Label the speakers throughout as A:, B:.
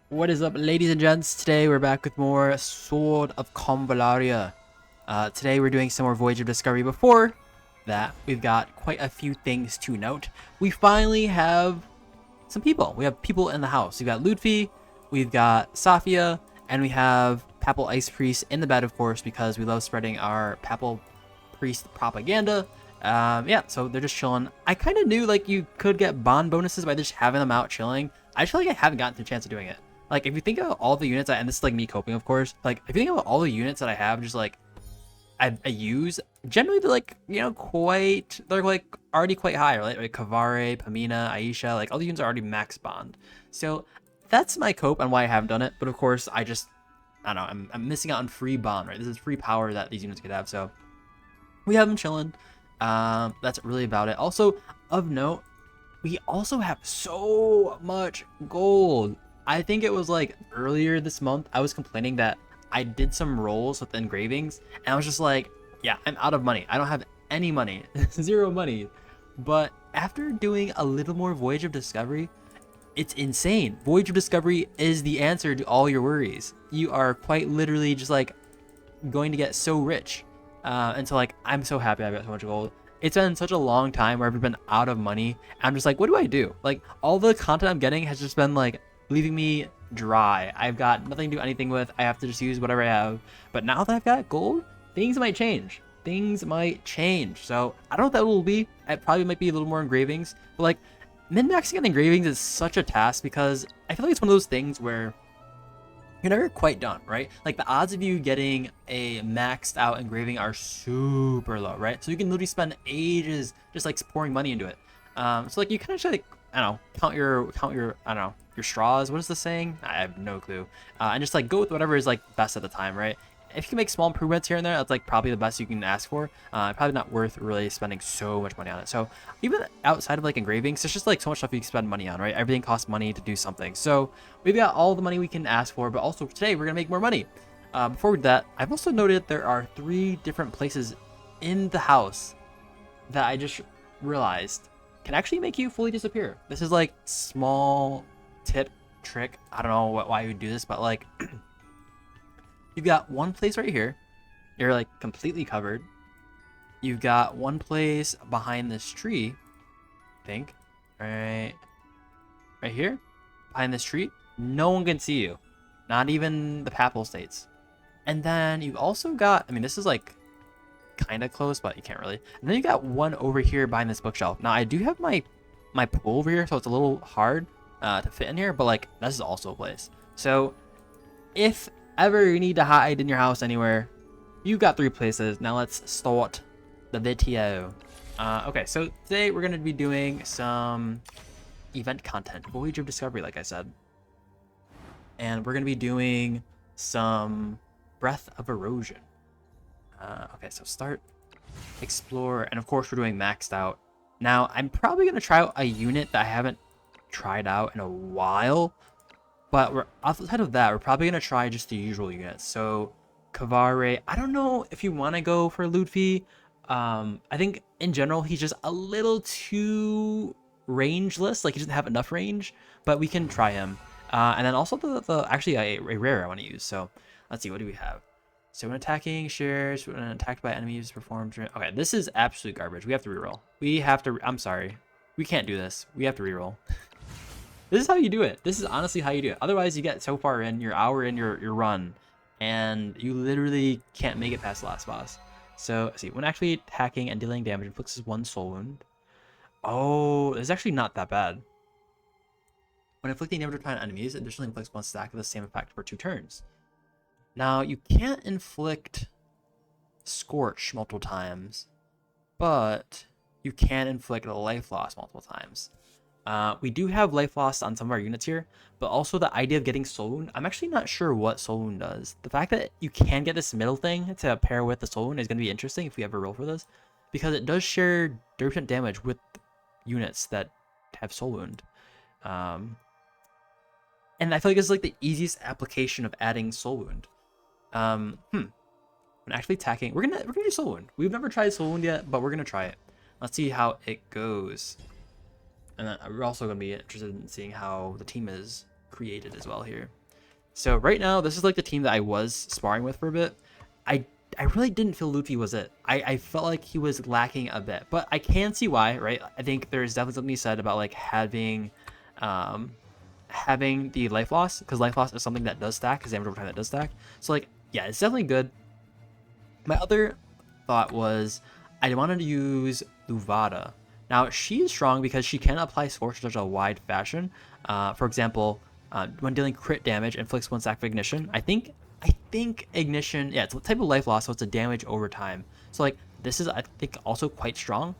A: What is up, ladies and gents? Today we're back with more Sword of Convallaria. Today we're doing some more Voyage of Discovery. Before that, we've got quite a few things to note. We finally have some people. We have people in the house. We've got Ludfi, we've got Safia, and we have Papal Ice Priest in the bed, of course, because we love spreading our Papal Priest propaganda. Yeah, so they're just chilling. I kind of knew like you could get bond bonuses by just having them out chilling. I just feel like I haven't gotten the chance of doing it. Like, if you think about all the units, and this is like me coping, of course. Like, if you think about all the units that I have, just like I use, generally they're like, they're like already quite high, right? Like Kvare, Pamina, Aisha, like all the units are already max bond. So that's my cope on why I haven't done it. But of course, I don't know, I'm missing out on free bond, right? This is free power that these units could have. So we have them chilling. That's really about it. Also, of note, we also have so much gold. I think it was like earlier this month, I was complaining that I did some rolls with engravings, and I was just like, yeah, I'm out of money. I don't have any money, zero money. But after doing a little more Voyage of Discovery, it's insane. Voyage of Discovery is the answer to all your worries. You are quite literally just like going to get so rich. And so like, I'm so happy I got so much gold. It's been such a long time where I've been out of money. I'm just like, what do I do? Like, all the content I'm getting has just been like leaving me dry. I've got nothing to do anything with. I have to just use whatever I have. But now that I've got gold, things might change. Things might change. So I don't know what that will be. It probably might be a little more engravings. But like, min-maxing on engravings is such a task because I feel like it's one of those things where you're never quite done, right? Like, the odds of you getting a maxed out engraving are super low, right? So you can literally spend ages just like pouring money into it. So like, you kind of should like, I don't know, count your I don't know, your straws. What is the saying? I have no clue. And just like go with whatever is like best at the time, right? If you can make small improvements here and there, that's like probably the best you can ask for. Probably not worth really spending so much money on it. So even outside of like engravings, there's just like so much stuff you can spend money on, right? Everything costs money to do something. So we've got all the money we can ask for, but also today we're gonna make more money. Before we do that, I've also noted there are 3 different places in the house that I just realized can actually make you fully disappear. This is like small tip trick. I don't know why you would do this, but like you've got one place right here. You're like completely covered. You've got one place behind this tree, I think. Right here. Behind this tree. No one can see you. Not even the Papal States. And then you've also got, I mean, this is like kind of close, but you can't really. And then you got one over here behind this bookshelf. Now I do have my pool over here, so it's a little hard to fit in here, but like this is also a place. So if ever you need to hide in your house anywhere, you've got 3 places. Now let's start the video. Okay, so today we're going to be doing some event content, Voyage of Discovery, like I said. And we're going to be doing some Breath of Erosion. Okay, so start, explore, and of course we're doing maxed out. Now, I'm probably going to try out a unit that I haven't tried out in a while. But we're outside of that, we're probably going to try just the usual units. So, Kvare, I don't know if you want to go for Ludfi. I think in general, he's just a little too rangeless. Like, he doesn't have enough range, but we can try him. And then also actually a rare I want to use. So, let's see, what do we have? So, when attacking, shares, when attacked by enemies, performs. Okay, this is absolute garbage. We have to reroll. I'm sorry. We can't do this. We have to reroll. This is how you do it. This is honestly how you do it. Otherwise, you get so far in, your hour in your run, and you literally can't make it past the last boss. So, let's see. When actually attacking and dealing damage, inflicts 1 soul wound. Oh, it's actually not that bad. When inflicting damage upon enemies, it additionally inflicts 1 stack of the same effect for 2 turns. Now, you can't inflict Scorch multiple times, but you can inflict a life loss multiple times. We do have life loss on some of our units here, but also the idea of getting soul wound. I'm actually not sure what soul wound does. The fact that you can get this middle thing to pair with the soul wound is going to be interesting if we ever roll for this, because it does share 30% damage with units that have soul wound. And I feel like it's like the easiest application of adding soul wound. When actually attacking, we're gonna do soul wound. We've never tried soul wound yet, but we're gonna try it. Let's see how it goes. And then we're also going to be interested in seeing how the team is created as well here. So right now, this is like the team that I was sparring with for a bit. I really didn't feel Luffy was it. I felt like he was lacking a bit, but I can see why, right? I think there's definitely something said about like um, having the life loss, because life loss is something that does stack, because damage over time that does stack. So like, yeah, it's definitely good. My other thought was I wanted to use Luvada. Now she is strong because she can apply Scorch in such a wide fashion. For example, when dealing crit damage, inflicts 1 stack of ignition. I think ignition, yeah, it's a type of life loss, so it's a damage over time. So like this is I think also quite strong.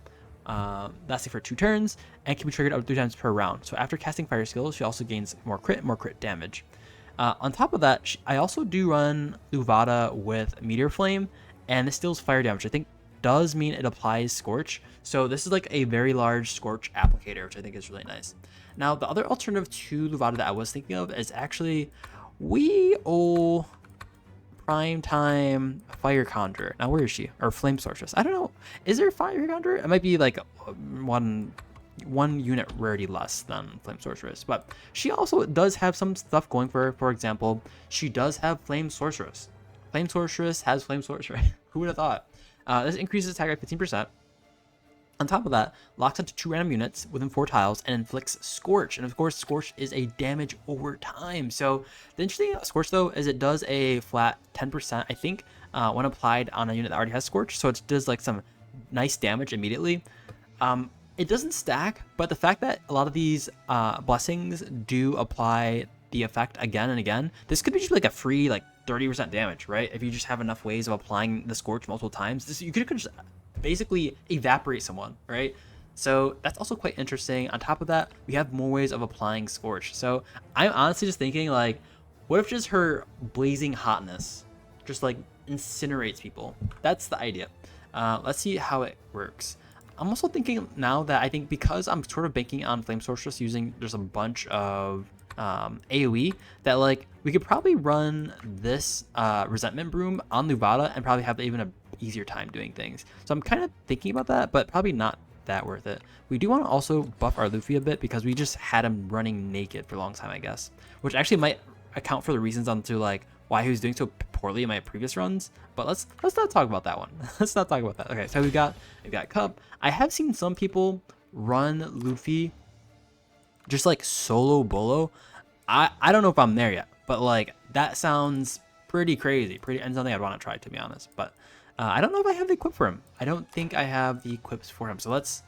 A: Lasting for 2 turns and can be triggered up to 3 times per round. So after casting fire skills, she also gains more crit damage. On top of that, I also do run Luvada with Meteor Flame, and this deals fire damage. I think does mean it applies Scorch. So this is like a very large Scorch applicator, which I think is really nice. Now, the other alternative to Luvada that I was thinking of is actually we owe Prime Time Fire Conjurer. Now, where is she? Or Flame Sorceress? I don't know. Is there Fire Conjurer? It might be like one unit rarity less than Flame Sorceress, but she also does have some stuff going for her. For example, she does have Flame Sorceress. Flame Sorceress has Flame Sorceress. Who would have thought? This increases attack by 15%. On top of that, locks onto 2 random units within 4 tiles and inflicts Scorch. And of course, Scorch is a damage over time. So the interesting thing about Scorch, though, is it does a flat 10%, I think, when applied on a unit that already has Scorch. So it does like some nice damage immediately. It doesn't stack, but the fact that a lot of these blessings do apply the effect again and again, this could be just like a free like 30% damage, right? If you just have enough ways of applying the Scorch multiple times, you could just basically evaporate someone, right? So that's also quite interesting. On top of that, we have more ways of applying Scorch. So I'm honestly just thinking like, what if just her blazing hotness just like incinerates people? That's the idea. Let's see how it works. I'm also thinking now that I think because I'm sort of banking on Flame Sorceress using just a bunch of AoE, that like we could probably run this Resentment Broom on Luvada and probably have even a easier time doing things. So I'm kind of thinking about that, but probably not that worth it. We do want to also buff our Luffy a bit because we just had him running naked for a long time, I guess, which actually might account for the reasons onto like why he was doing so poorly in my previous runs. But let's not talk about that one. Let's not talk about that. Okay, so we've got Cup. I have seen some people run Luffy just like solo bolo. I don't know if I'm there yet, but like that sounds pretty crazy, and something I'd want to try, to be honest. But I don't know if I have the equip for him. I don't think I have the equips for him. So let's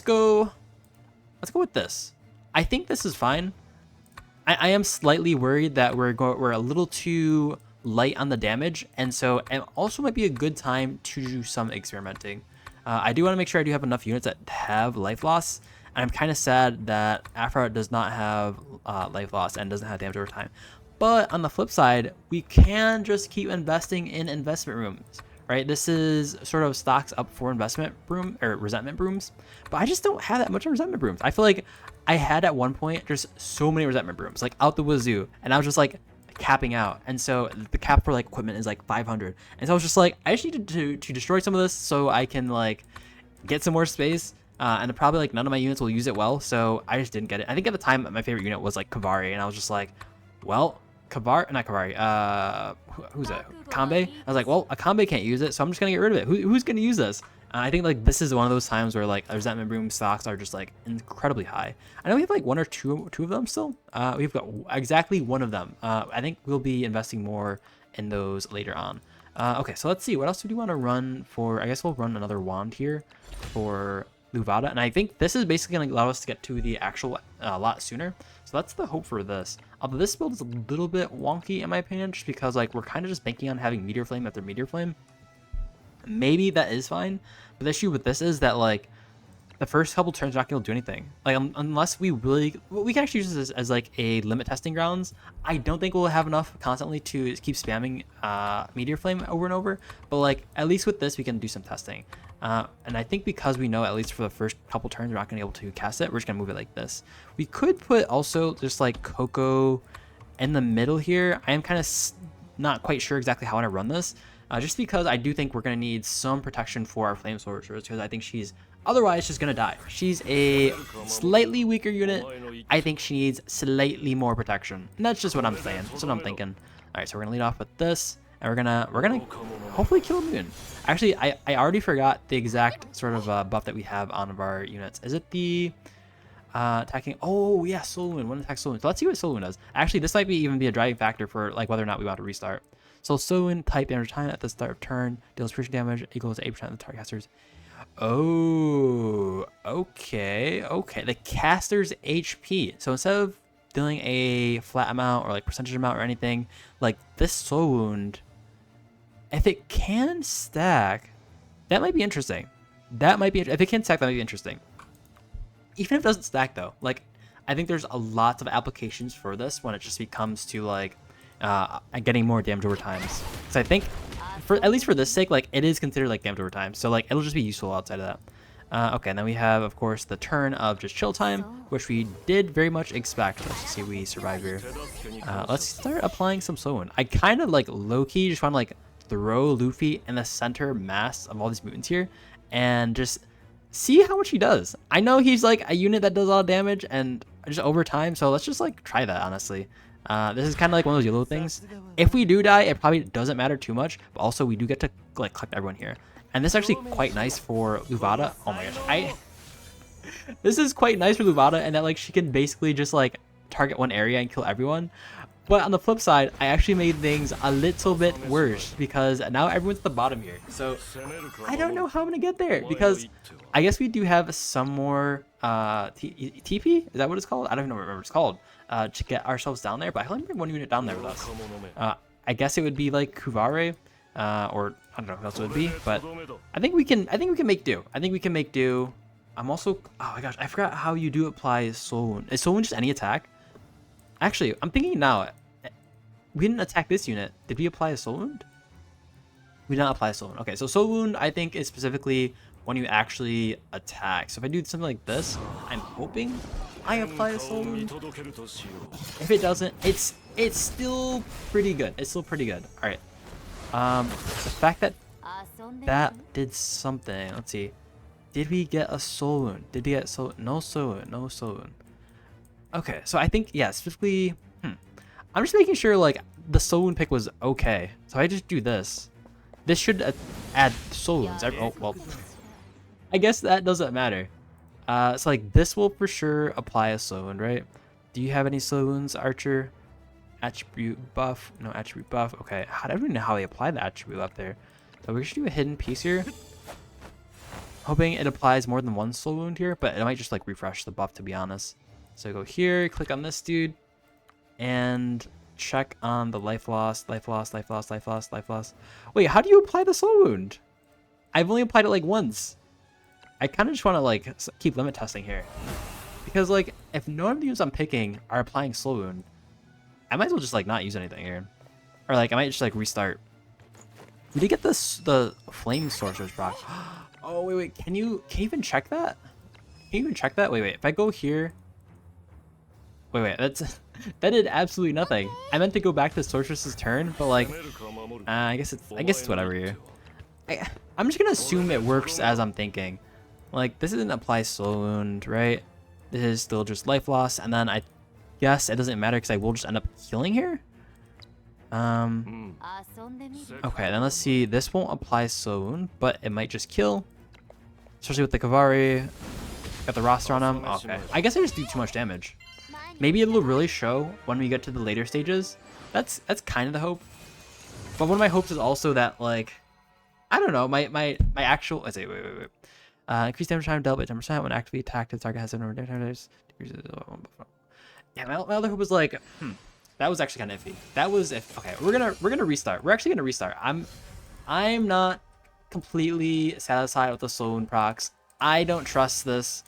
A: go with this. I think this is fine. I am slightly worried that we're a little too light on the damage, and so it also might be a good time to do some experimenting. I do want to make sure I do have enough units that have life loss, and I'm kind of sad that Afro does not have life loss and doesn't have damage over time. But on the flip side, we can just keep investing in investment rooms, right? This is sort of stocks up for investment broom or resentment brooms, but I just don't have that much resentment brooms. I feel like I had at one point just so many resentment brooms, like out the wazoo, and I was just like capping out. And so the cap for like equipment is like 500, and so I was just like, I just needed to destroy some of this so I can like get some more space. And probably like none of my units will use it well, so I just didn't get it. I think at the time my favorite unit was like kvare, and I was just like, well, not kvare, who's that? Kanbei? I was like, well, a Kanbei can't use it, so I'm just gonna get rid of it. Who's gonna use this? I think like this is one of those times where like resentment broom stocks are just like incredibly high. I know we have like one or two of them still. We've got exactly one of them. I think we'll be investing more in those later on. Okay, so let's see. What else do we want to run for? I guess we'll run another wand here for Luvada, and I think this is basically going to allow us to get to the actual a lot sooner. So that's the hope for this. Although this build is a little bit wonky in my opinion, just because like we're kind of just banking on having Meteor Flame after Meteor Flame. Maybe that is fine, but the issue with this is that like the first couple turns are not going to do anything. Like unless we can actually use this as like a limit testing grounds. I don't think we'll have enough constantly to keep spamming Meteor Flame over and over, but like at least with this we can do some testing. And I think because we know at least for the first couple turns we're not going to be able to cast it, we're just going to move it like this. We could put also just like Coco in the middle here. I am kind of not quite sure exactly how I want to run this, just because I do think we're going to need some protection for our Flame Sorceress, because I think she's Otherwise, she's gonna die. She's a slightly weaker unit. I think she needs slightly more protection. And that's just what I'm saying. That's what I'm thinking. Alright, so we're gonna lead off with this. And we're gonna hopefully kill Moon. Actually, I already forgot the exact sort of buff that we have on our units. Is it the attacking? Oh yeah, Soul Wound. One attack Soul Wound. So let's see what Soul Wound does. Actually, this might even be a driving factor for like whether or not we want to restart. So Soul Wound type damage time at the start of turn deals piercing damage equals 8% of the target caster's. Oh, okay. The caster's HP. So instead of dealing a flat amount or like percentage amount or anything, like this Soul Wound, if it can stack, that might be interesting. If it can stack, that might be interesting. Even if it doesn't stack though, like I think there's a lot of applications for this when it just becomes to like getting more damage over time. So I think for at least for this sake, like it is considered like damage over time. So like it'll just be useful outside of that. Okay, and then we have of course the turn of just chill time, which we did very much expect. Let's see if we survive here. Let's start applying some Soul Wound. I kind of like low-key just want to like throw Luffy in the center mass of all these mutants here and just see how much he does. I know he's like a unit that does a lot of damage and just over time, so let's just like try that honestly. This is kind of like one of those yellow things. If we do die, it probably doesn't matter too much, but also we do get to like collect everyone here. And this is actually quite nice for Luvada. Oh my gosh, this is quite nice for Luvada, and that like she can basically just like target one area and kill everyone. But on the flip side, I actually made things a little bit worse because now everyone's at the bottom here. So I don't know how I'm gonna get there because I guess we do have some more TP. Is that what it's called? I don't even know what it's called. To get ourselves down there, but I only bring one unit down there with us. I guess it would be like kvare, or I don't know who else it would be, but I think we can make do. I'm also, oh my gosh, I forgot how you do apply Soul Wound. Is Soul Wound just any attack? Actually, I'm thinking now. We didn't attack this unit. Did we apply a Soul Wound? We did not apply a Soul Wound. Okay, so Soul Wound I think is specifically when you actually attack. So if I do something like this, I'm hoping I apply a Soul Wound. If it doesn't, it's still pretty good. All right. The fact that that did something. Let's see. Did we get a Soul Wound? Did we get no Soul Wound? Okay, so I think yeah, specifically. I'm just making sure like the Soul Wound pick was okay. So I just do this. This should add Soul Wounds. Oh well. I guess that doesn't matter. So like this will for sure apply a Soul Wound, right? Do you have any Soul Wounds, Archer? Attribute buff? No attribute buff. Okay, I don't even know how they apply the attribute up there. So we should do a hidden piece here. Hoping it applies more than one Soul Wound here, but it might just like refresh the buff to be honest. So go here, click on this dude, and check on the life loss. Wait, how do you apply the Soul Wound? I've only applied it like once. I kind of just want to like keep limit testing here, because like if none of the units I'm picking are applying Soul Wound, I might as well just like not use anything here, or like I might just like restart. We did get the Flame Sorcerer's proc. Oh wait, can you even check that? Wait, if I go here. Wait, that did absolutely nothing. I meant to go back to Sorceress's turn, but like, I guess it's whatever here. I'm just gonna assume it works as I'm thinking. Like, this doesn't apply Soul Wound, right? This is still just life loss, and then I guess it doesn't matter because I will just end up healing here. Okay, then let's see. This won't apply Soul Wound, but it might just kill, especially with the kvare. Got the roster on him. Okay, I guess I just do too much damage. Maybe it'll really show when we get to the later stages. That's kind of the hope. But one of my hopes is also that like, I don't know, my actual. Let's say wait. Increase damage time dealt by 10% when actively attacked. The target has no damage. Yeah, my other hope was like, that was actually kind of iffy. That was if okay. We're gonna restart. We're actually gonna restart. I'm not completely satisfied with the Soul Wound procs. I don't trust this.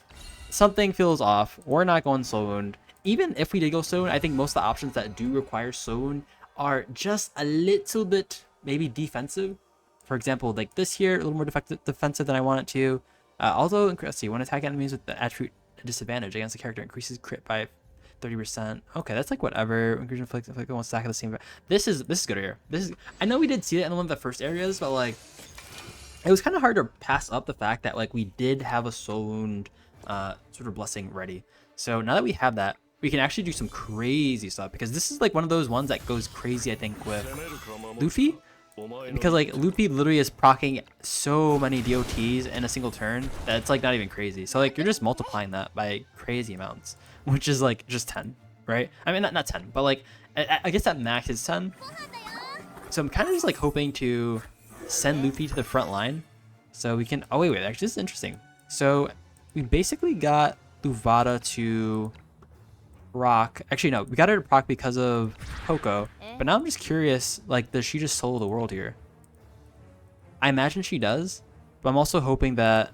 A: Something feels off. We're not going Soul Wound. Even if we did go Soul Wound, I think most of the options that do require Soul Wound are just a little bit maybe defensive. For example, like this here, a little more defensive than I want it to. Although, let's see, when attack enemies with the attribute disadvantage against the character increases crit by 30%. Okay, that's like whatever. Increase inflict one stack of the same. This is good here. I know we did see it in one of the first areas, but like it was kind of hard to pass up the fact that like we did have a soul wound sort of blessing ready. So now that we have that, we can actually do some crazy stuff, because this is like one of those ones that goes crazy, I think, with Luffy. Because like Luffy literally is proccing so many DOTs in a single turn that it's like not even crazy. So like you're just multiplying that by crazy amounts, which is like just 10, right? I mean, not 10, but like I guess that max is 10. So I'm kind of just like hoping to send Luffy to the front line so we can, oh wait, actually this is interesting. So we basically got Luvada to proc. Actually no, we got her to proc because of Poco, but now I'm just curious, like, does she just solo the world here? I imagine she does, but I'm also hoping that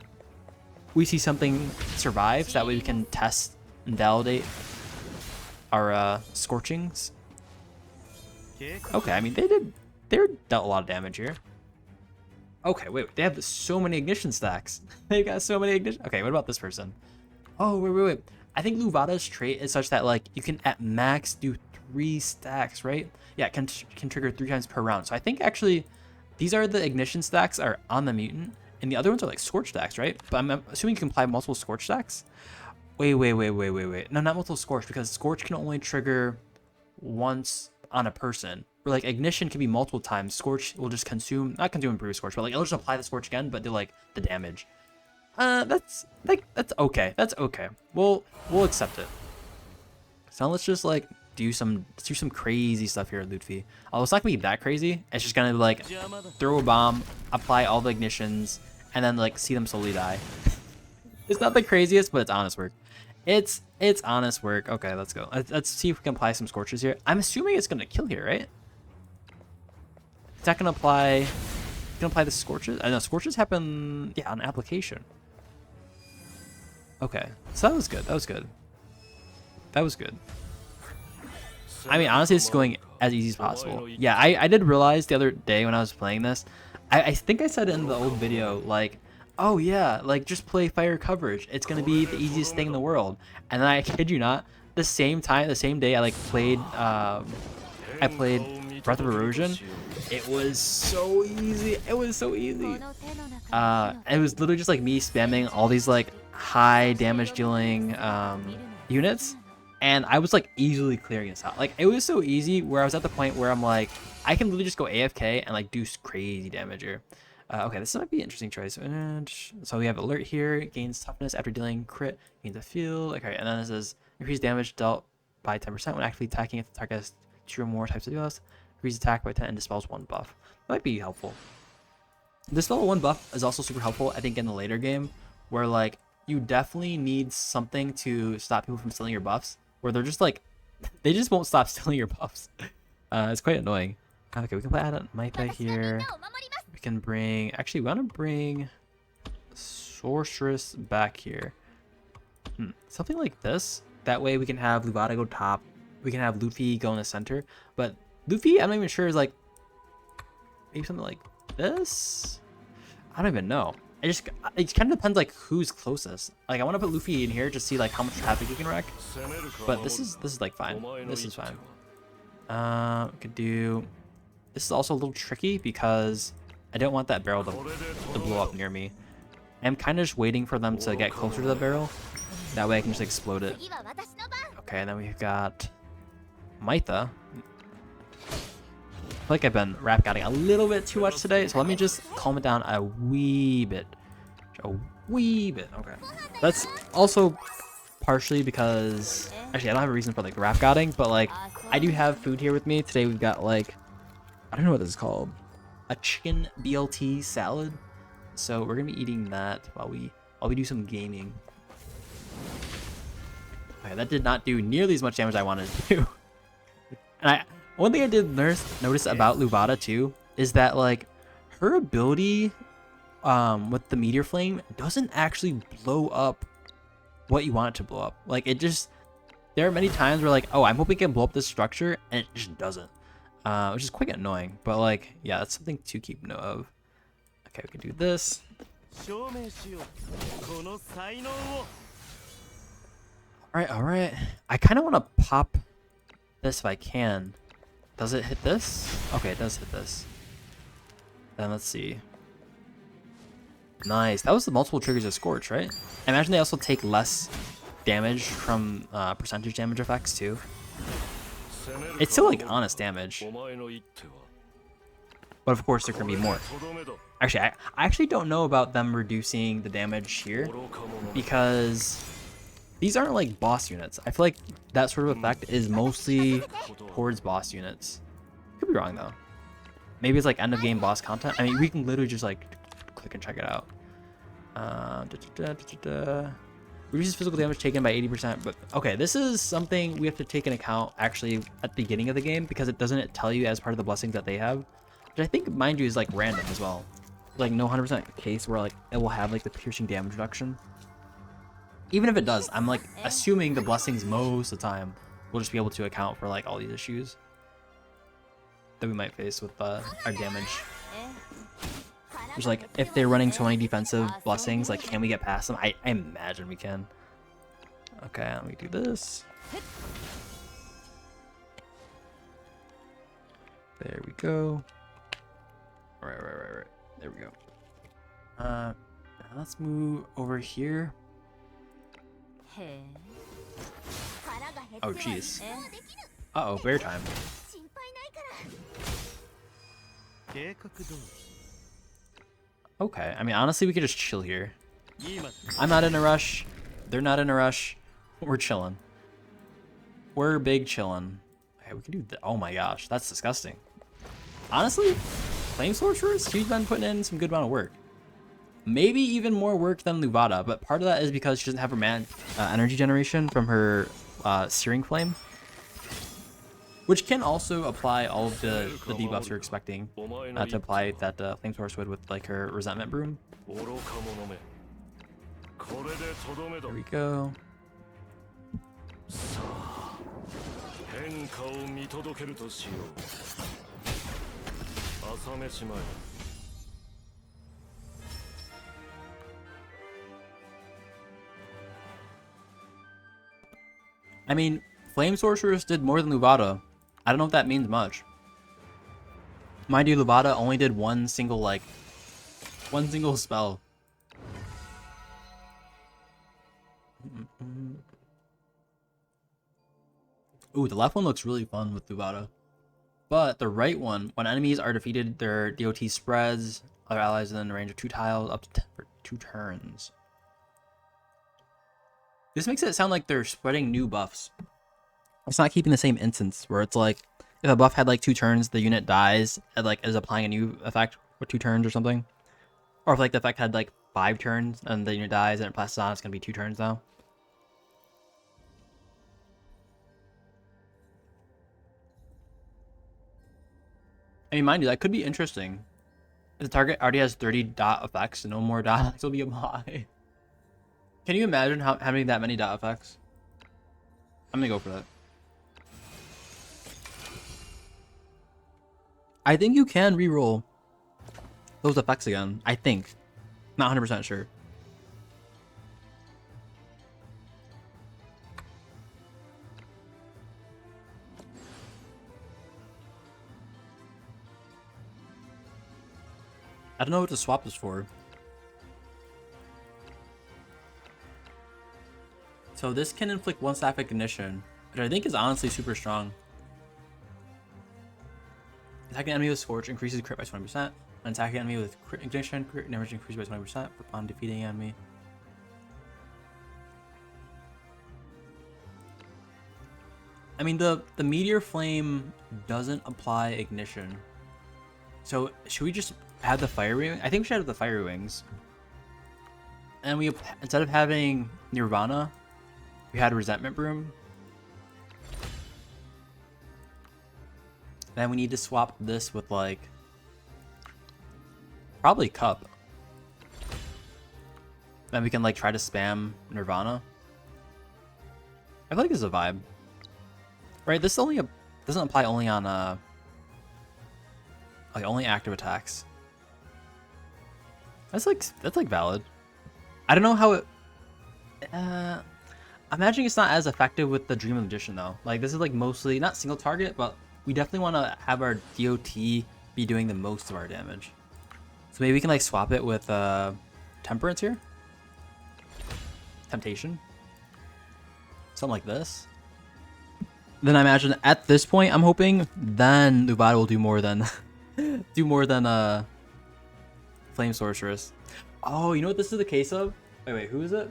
A: we see something survive so that way we can test and validate our scorchings. Okay, I mean they dealt a lot of damage here. Okay, wait, they have so many ignition stacks. They've got so many ignition. Okay, what about this person? Oh, wait. I think Luvada's trait is such that like you can at max do 3 stacks, right? Yeah, it can trigger 3 times per round. So I think actually these are the ignition stacks are on the mutant, and the other ones are like scorch stacks, right? But I'm assuming you can apply multiple scorch stacks. Wait. No, not multiple scorch, because scorch can only trigger once on a person. Or like ignition can be multiple times. Scorch will just not consume previous scorch, but like it'll just apply the scorch again, but do like the damage. That's okay. That's okay. We'll accept it. So let's just like do some crazy stuff here at Luffy. Oh, it's not gonna be that crazy. It's just gonna like throw a bomb, apply all the ignitions, and then like see them slowly die. It's not the craziest, but it's honest work. It's honest work. Okay, let's go. Let's see if we can apply some scorches here. I'm assuming it's gonna kill here, right? Is that gonna apply? Gonna apply the scorches? I know scorches happen, yeah, on application. Okay, so that was good. That was good. I mean, honestly, it's going as easy as possible. Yeah, I did realize the other day when I was playing this, I think I said it in the old video, like, oh yeah, like just play fire coverage. It's gonna be the easiest thing in the world. And then I kid you not, the same day I like played Breath of Erosion. It was so easy. It was literally just like me spamming all these like high damage dealing units, and I was like easily clearing this out. Like it was so easy where I was at the point where I'm like, I can literally just go AFK and like do crazy damage here. Okay, this might be an interesting choice. So we have alert here, gains toughness after dealing crit, gains a field. Okay, and then this is increased damage dealt by 10% when actively attacking if the target has 2 or more types of deals. Increase attack by 10 and dispels 1 buff. That might be helpful. Dispel 1 buff is also super helpful, I think, in the later game, where like you definitely need something to stop people from stealing your buffs, where they're just like, they just won't stop stealing your buffs. It's quite annoying. Okay, we can add a Maita here. We can bring, actually we want to bring Sorceress back here. Something like this. That way we can have Luvada go top. We can have Luffy go in the center. But Luffy, I'm not even sure, is like, maybe something like this? I don't even know. It kind of depends like who's closest. Like I want to put Luffy in here to see like how much traffic he can wreck. But this is like fine. This is fine. We could do, this is also a little tricky because I don't want that barrel to blow up near me. I'm kind of just waiting for them to get closer to the barrel. That way I can just explode it. Okay, and then we've got Maita. I feel like I've been rap guiding a little bit too much today, so let me just calm it down a wee bit. Okay. That's also partially because, actually I don't have a reason for like rap guiding, but like I do have food here with me. Today we've got like, I don't know what this is called, a chicken BLT salad. So we're gonna be eating that while we do some gaming. Okay, that did not do nearly as much damage as I wanted to do. And one thing I did notice about Luvada too is that like her ability with the meteor flame doesn't actually blow up what you want it to blow up. Like it just, there are many times where like, oh, I'm hoping it can blow up this structure, and it just doesn't, which is quite annoying. But like, yeah, that's something to keep note of. Okay, we can do this. All right. I kind of want to pop this if I can. Does it hit this? Okay, it does hit this. Then let's see. Nice. That was the multiple triggers of Scorch, right? I imagine they also take less damage from percentage damage effects too. It's still like honest damage. But of course there can be more. Actually, I actually don't know about them reducing the damage here, because these aren't like boss units. I feel like that sort of effect is mostly towards boss units. Could be wrong though. Maybe it's like end of game boss content. I mean, we can literally just like click and check it out. Reduces physical damage taken by 80%. But okay, this is something we have to take into account actually at the beginning of the game, because it doesn't tell you as part of the blessings that they have, which I think, mind you, is like random as well. Like no 100% case where like it will have like the piercing damage reduction. Even if it does, I'm like assuming the blessings most of the time will just be able to account for like all these issues that we might face with our damage. Just like if they're running so many defensive blessings, like can we get past them? I imagine we can. Okay, let me do this. There we go. Right. There we go. Now let's move over here. Oh jeez. Uh-oh, bear time. Okay, I mean honestly we could just chill here. I'm not in a rush. They're not in a rush. We're chilling. We're big chilling. Okay, we can do that. Oh my gosh, that's disgusting. Honestly, Flame Sorceress, she's been putting in some good amount of work. Maybe even more work than Luvada, but part of that is because she doesn't have her energy generation from her Searing Flame, which can also apply all of the debuffs you're expecting to apply that Flame Source would with like her Resentment Broom. There we go. I mean, Flame Sorceress did more than Luvada. I don't know if that means much. Mind you, Luvada only did one single spell. Ooh, the left one looks really fun with Luvada. But the right one, when enemies are defeated, their DOT spreads, other allies within the range of 2 tiles up to 10 for 2 turns. This makes it sound like they're spreading new buffs. It's not keeping the same instance where it's like if a buff had like 2 turns, the unit dies and like is applying a new effect with 2 turns or something. Or if like the effect had like 5 turns and the unit dies and it passes on, it's gonna be 2 turns now. I mean, mind you, that could be interesting. If the target already has 30 dot effects, no more dot effects will be applied. Can you imagine having that many dot effects? I'm gonna go for that. I think you can reroll those effects again. I think. Not 100% sure. I don't know what to swap this for. So this can inflict 1 staff ignition, which I think is honestly super strong. Attacking enemy with Scorch increases crit by 20%. When attacking enemy with crit ignition, crit damage increases by 20% upon defeating enemy. I mean, the Meteor Flame doesn't apply ignition. So should we just have the Fire Wing? I think we should have the Fire Wings. And we, instead of having Nirvana, we had Resentment Broom. Then we need to swap this with like probably Cup. Then we can like try to spam Nirvana. I feel like this is a vibe. Right, this only doesn't apply only on like only active attacks. That's like valid. I don't know how it I'm imagining it's not as effective with the Dream of Magician though. Like this is like mostly not single target, but we definitely want to have our DOT be doing the most of our damage. So maybe we can like swap it with temperance here? Temptation? Something like this. Then I imagine at this point, I'm hoping, then Lubada will do more than Flame Sorceress. Oh, you know what this is the case of? Wait, who is it?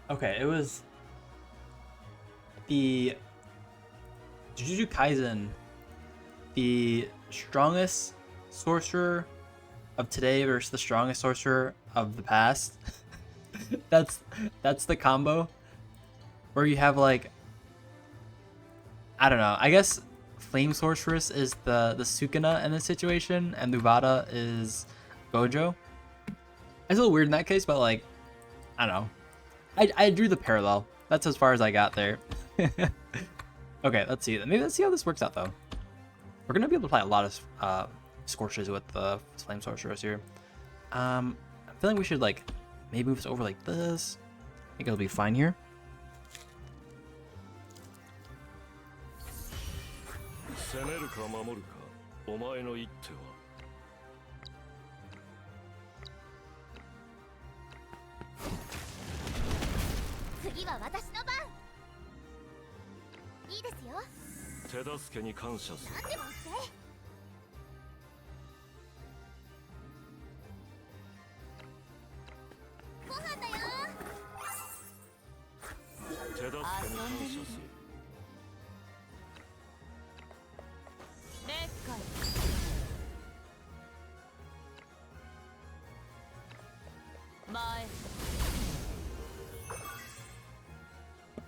A: Okay, it was the Jujutsu Kaisen, the strongest sorcerer of today versus the strongest sorcerer of the past. that's the combo where you have like, I don't know, I guess Flame Sorceress is the Sukuna in this situation and Lubada is Gojo. It's a little weird in that case, but like, I don't know. I drew the parallel. That's as far as I got there. Okay, let's see. Maybe let's see how this works out though. We're gonna be able to apply a lot of scorches with the Flame Sorceress here. I'm feeling we should like maybe move this over like this. I think it'll be fine here.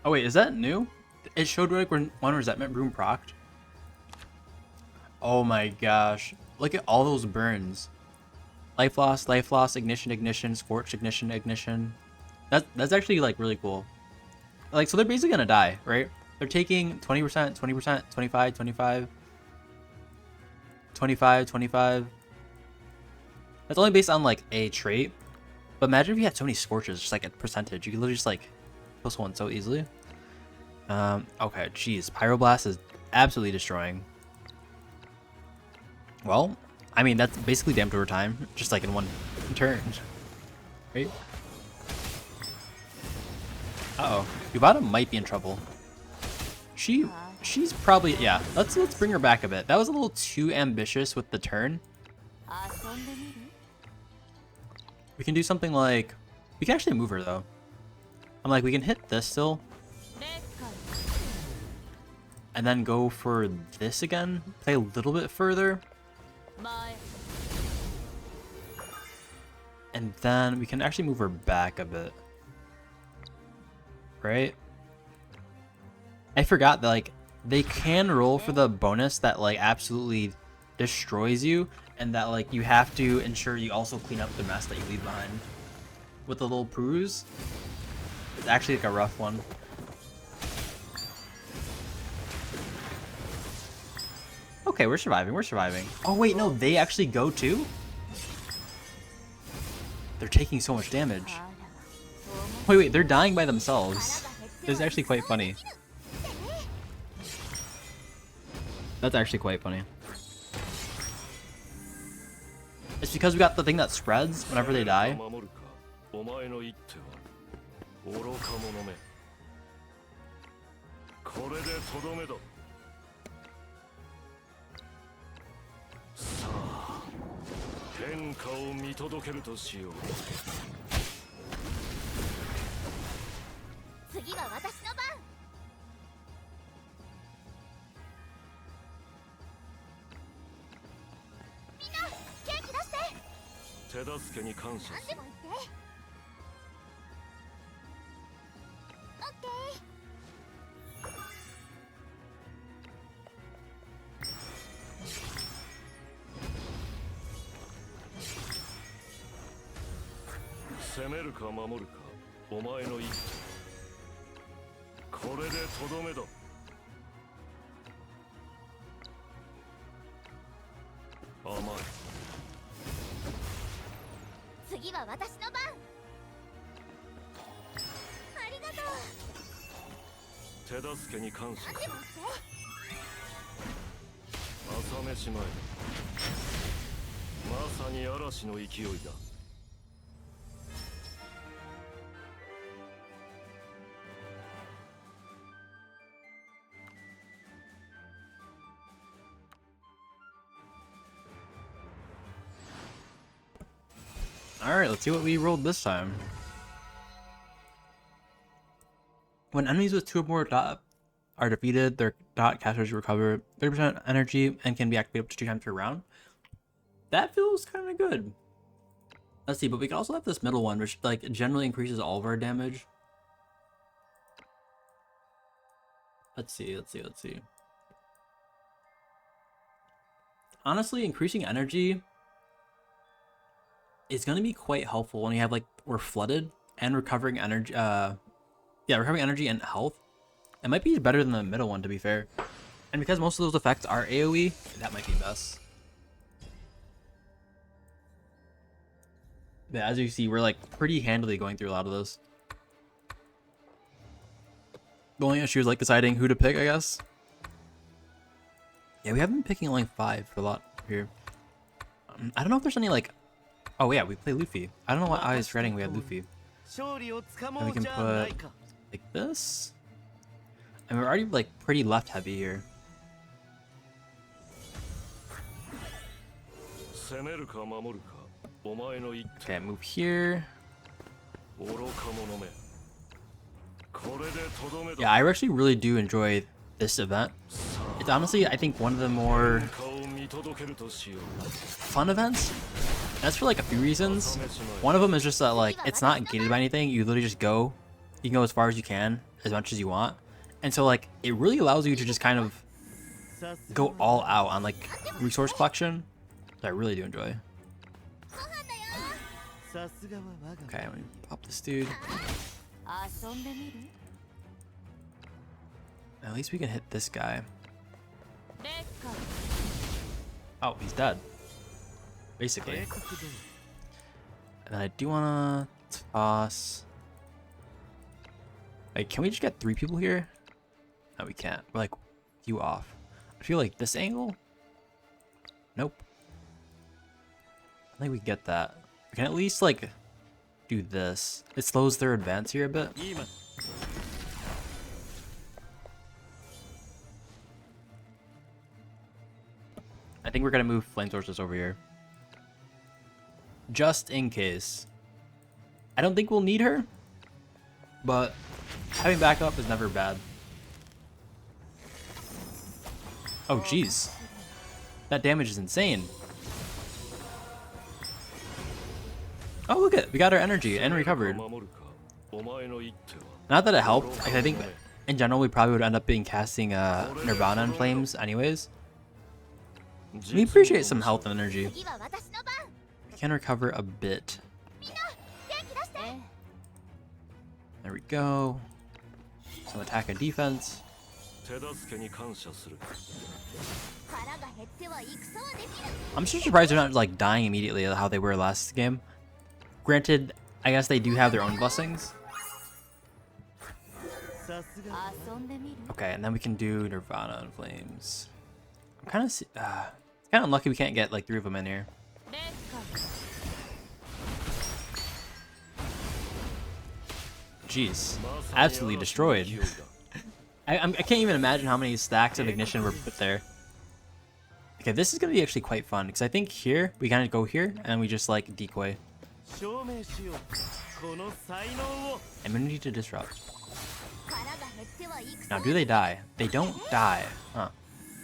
A: Oh wait, is that new? It showed like when one resentment room procced. Oh my gosh. Look at all those burns. Life loss, ignition, ignition, scorch, ignition, ignition. That's actually like really cool. Like, so they're basically gonna die, right? They're taking 20%, 20%, 25, 25, 25, 25. That's only based on like a trait. But imagine if you had so many scorches, just like a percentage. You could literally just like plus one so easily. Okay, geez. Pyroblast is absolutely destroying. Well, I mean, that's basically damage over time, just like in one turn. Right? Uh-oh. Yubata might be in trouble. She's probably, yeah, let's bring her back a bit. That was a little too ambitious with the turn. We can do something like, we can actually move her though. I'm like, we can hit this still. And then go for this again. Play a little bit further. And then we can actually move her back a bit. Right? I forgot that like they can roll for the bonus that like absolutely destroys you, and that like you have to ensure you also clean up the mess that you leave behind. With the little Prus, it's actually like a rough one. Okay, we're surviving, we're surviving. Oh wait, no, they actually go too? They're taking so much damage. Wait, they're dying by themselves. This is actually quite funny. That's actually quite funny. It's because we got the thing that spreads whenever they die.
B: 手助けに感謝。朝飯前だ。まさに嵐の勢いだ。
A: Alright, let's see what we rolled this time. When enemies with 2 or more dot are defeated, their dot casters recover 30% energy and can be activated up to 2 times per round. That feels kind of good. Let's see, but we can also have this middle one, which like generally increases all of our damage. Let's see. Honestly, increasing energy is going to be quite helpful when you have like we're flooded and recovering energy. Recovering energy and health. It might be better than the middle one, to be fair. And because most of those effects are AoE, that might be best. But as you see, we're like pretty handily going through a lot of this. The only issue is like deciding who to pick, I guess. Yeah, we have been picking like 5 for a lot here. I don't know if there's any like... Oh yeah, we play Luffy. I don't know why I was forgetting we had Luffy. And we can put like this. And we're already like pretty left heavy here. Okay, move here. Yeah, I actually really do enjoy this event. It's honestly, I think, one of the more fun events. That's for like a few reasons. One of them is just that like it's not gated by anything. You literally just go. You can go as far as you can, as much as you want. And so like it really allows you to just kind of go all out on like resource collection. That I really do enjoy. Okay, I'm gonna pop this dude. At least we can hit this guy. Oh, he's dead. Basically. And then I do wanna toss... Like, can we just get 3 people here? No, we can't. We're like, you off. I feel like this angle? Nope. I think we get that. We can at least, like, do this. It slows their advance here a bit. I think we're gonna move flame sources over here. Just in case. I don't think we'll need her, but having backup is never bad. Oh jeez. That damage is insane. Oh look at, we got our energy and recovered. Not that it helped. I think in general we probably would end up being casting Nirvana and Flames anyways. We appreciate some health and energy. We can recover a bit. There we go. Some attack and defense. I'm so surprised they're not like dying immediately how they were last game. Granted, I guess they do have their own blessings. Okay, and then we can do Nirvana and Flames. I'm kind of unlucky we can't get like 3 of them in here. Jeez, absolutely destroyed. I can't even imagine how many stacks of ignition were put there. Okay, this is gonna be actually quite fun because I think here we kind of go here and we just like decoy. Immunity to disrupt. Now, do they die? They don't die, huh?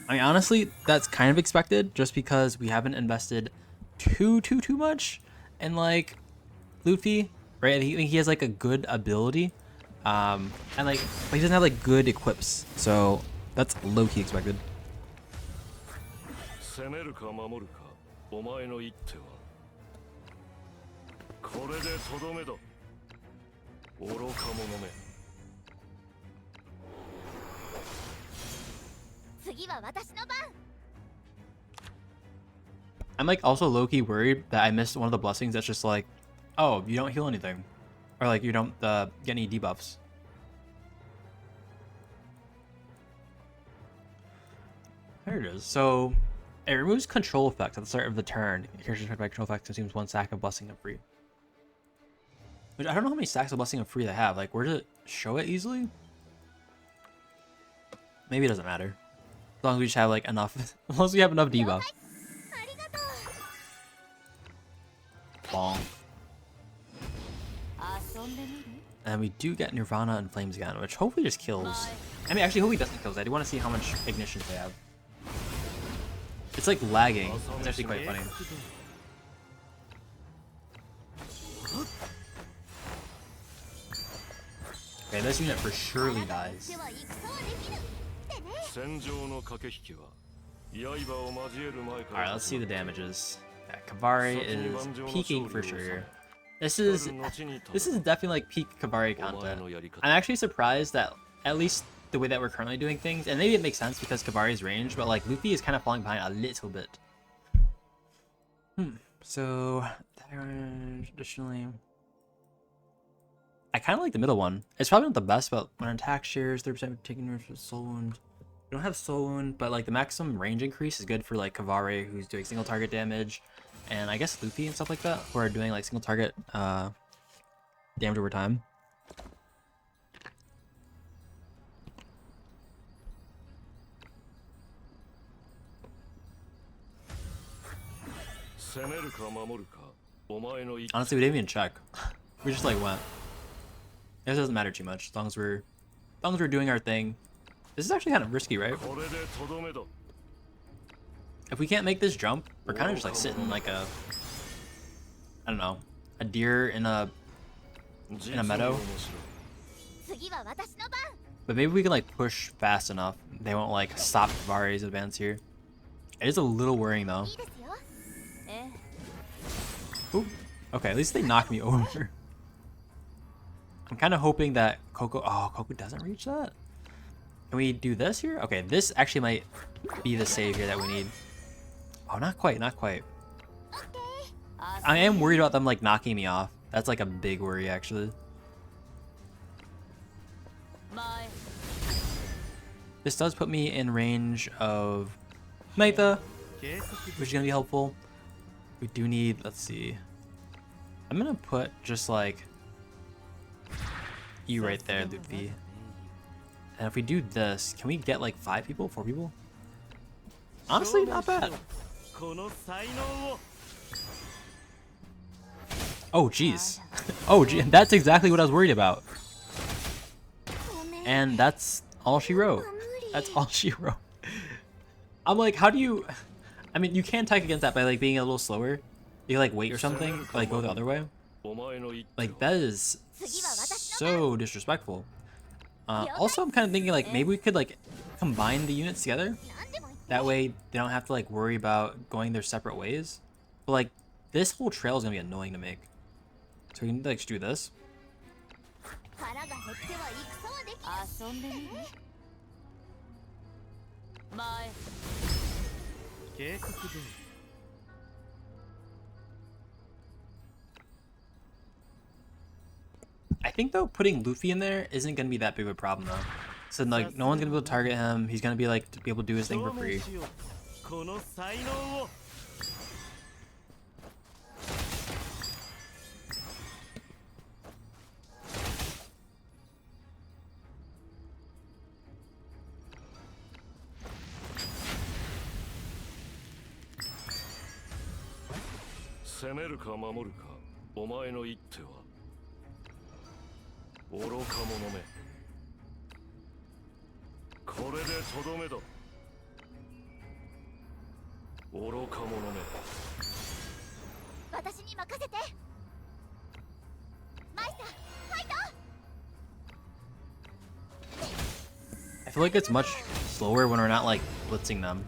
A: I mean, honestly, that's kind of expected just because we haven't invested too much in like Luffy, right? I think he has like a good ability, and like, but he doesn't have like good equips, so that's low-key expected. I'm like also low-key worried that I missed one of the blessings that's just like, oh, you don't heal anything, or like you don't get any debuffs. There it is. So it removes control effects at the start of the turn. Characters affected by control effects consumes 1 stack of Blessing of Free. Which I don't know how many stacks of Blessing of Free they have. Like, where does it show it easily? Maybe it doesn't matter. As long as we just have like enough. As long as we have enough debuff. Bong. And we do get Nirvana and Flames again, which hopefully just kills. I mean, actually, hopefully doesn't kill. I do want to see how much ignitions they have. It's like lagging. It's actually quite funny. Okay, this unit for surely dies. Alright, let's see the damages. Yeah, kvare is peaking for sure here. This is definitely like peak kvare content. I'm actually surprised that at least the way that we're currently doing things, and maybe it makes sense because Kavare's range, but like Luffy is kind of falling behind a little bit. So additionally, I kind of like the middle one. It's probably not the best, but when attack shares 30% taking soul wound. We don't have soul wound, but like the maximum range increase is good for like Kvare, who's doing single target damage, and I guess Luffy and stuff like that, who are doing like single target damage over time. Honestly, we didn't even check. We just like went. It doesn't matter too much as long as we're doing our thing. This is actually kind of risky, right? If we can't make this jump, we're kind of just like sitting like a, I don't know, a deer in a meadow. But maybe we can like push fast enough. They won't like stop Kavare's advance here. It is a little worrying though. Ooh. Okay, at least they knocked me over. I'm kind of hoping that Coco... Oh, Coco doesn't reach that? Can we do this here? Okay, this actually might be the save here that we need. Oh, not quite, not quite. I am worried about them like knocking me off. That's like a big worry actually. This does put me in range of Maitha, which is going to be helpful. We do need, let's see. I'm going to put just like you right there, Luffy. And if we do this, can we get like 5 people, 4 people? Honestly, not bad. Oh, jeez. Oh, gee, that's exactly what I was worried about. And that's all she wrote. That's all she wrote. I'm like, how do you... I mean, you can attack against that by like being a little slower. You like wait or something, like go the other way. Like that is so disrespectful. Also, I'm kind of thinking like maybe we could like combine the units together. That way they don't have to like worry about going their separate ways. But like this whole trail is gonna be annoying to make. So we can like just do this. I think though putting Luffy in there isn't gonna be that big of a problem though. So like no one's gonna be able to target him. He's gonna be like to be able to do his thing for free. I feel like it's much slower when we're not like blitzing them.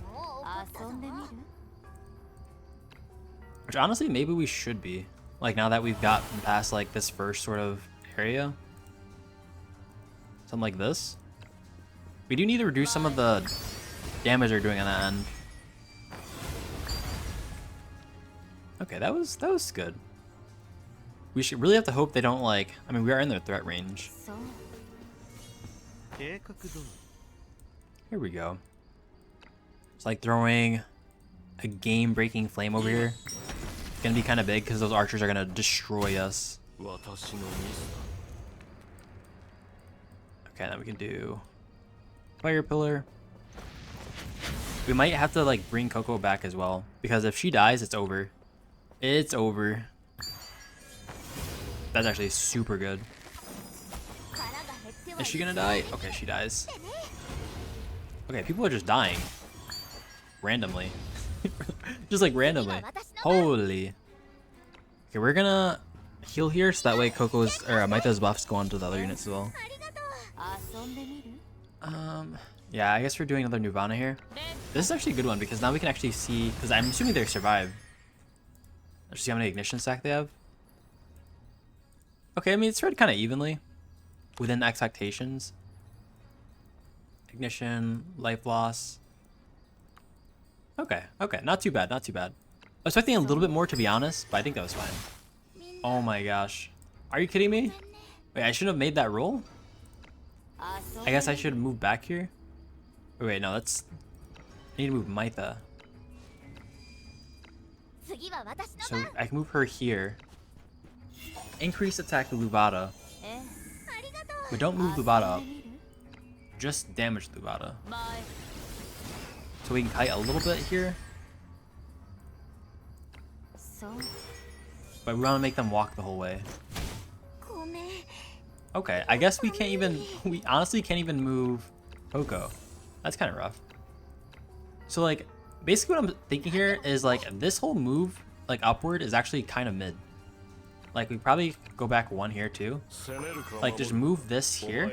A: Which honestly, maybe we should be. Like now that we've gotten past like this first sort of area. Something like this. We do need to reduce some of the damage they're doing on that end. Okay, that was good. We should really have to hope they don't like... I mean, we are in their threat range. Here we go. It's like throwing a game-breaking flame over here. It's gonna be kind of big because those archers are gonna destroy us.
B: 私のミス
A: Okay, then we can do fire pillar. We might have to like bring Coco back as well because if she dies, it's over. It's over. That's actually super good. Is she gonna die? Okay, she dies. Okay, people are just dying randomly. Just like randomly. Holy. Okay, we're gonna heal here so that way Coco's or Maita's buffs go on to the other units as well. Yeah, I guess we're doing another Nirvana here. This is actually a good one because now we can actually see, because I'm assuming they survive. Let's see how many ignition stack they have. Okay, I mean, it's spread kind of evenly within expectations. Ignition, life loss. Okay, okay, not too bad, not too bad. I was expecting a little bit more to be honest, but I think that was fine. Oh my gosh. Are you kidding me? Wait, I shouldn't have made that roll? I guess I should move back here. Wait, no, that's... I need to move Maita. So I can move her here. Increase attack to Luvada. But don't move Luvada up. Just damage Luvada. So we can kite a little bit here. But we want to make them walk the whole way. Okay, I guess we can't even... We honestly can't even move Coco. That's kind of rough. So like, basically what I'm thinking here is like, this whole move, like upward, is actually kind of mid. Like we probably go back one here too. Like just move this here.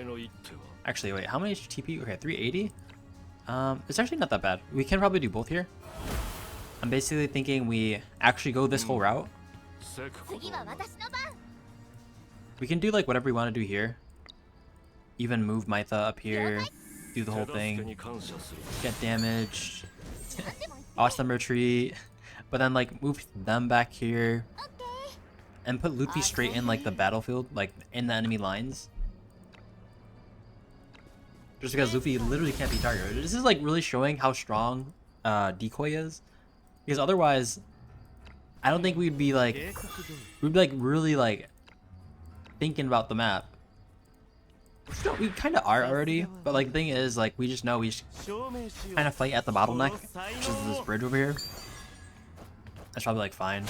A: Actually, wait, how many TP? Okay, 380. It's actually not that bad. We can probably do both here. I'm basically thinking we actually go this whole route. We can do like whatever we want to do here. Even move Maitha up here. Do the whole thing. Get damaged. Watch them retreat. But then like move them back here. And put Luffy straight in like the battlefield. Like in the enemy lines. Just because Luffy literally can't be targeted. This is like really showing how strong Decoy is. Because otherwise, I don't think we'd be like really like thinking about the map. We kind of are already, but like the thing is like we just know we just kind of fight at the bottleneck, which is this bridge over here. That's probably like fine.